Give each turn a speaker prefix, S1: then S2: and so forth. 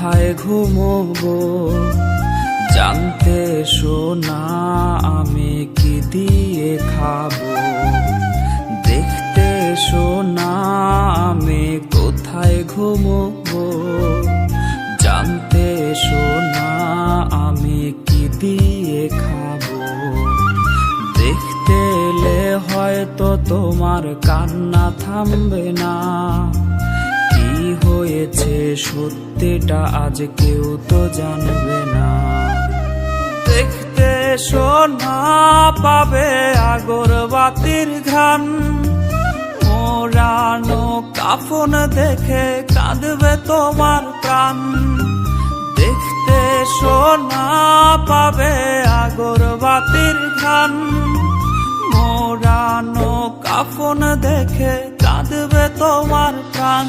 S1: কোথায় ঘুমোবো জানতে শোনা আমি কি দিয়ে খাবো। দেখতে শোনা আমি কোথায় ঘুমোবো জানতে শোনা আমি কি দিয়ে খাবো। দেখতে এলে হয়তো তোমার কান্না থামবে না। কি হয়েছে সত্যিটা আজ কেউ তো জানবে না। দেখতে শোনা পাবে আগরবাতির ঘ্রাণ, মোড়ানো কাফন দেখে কাঁদবে তোমার প্রাণ। দেখতে শোনা পাবে আগরবাতির ঘ্রাণ, মোড়ানো কাফন দেখে কাঁদবে তোমার প্রাণ।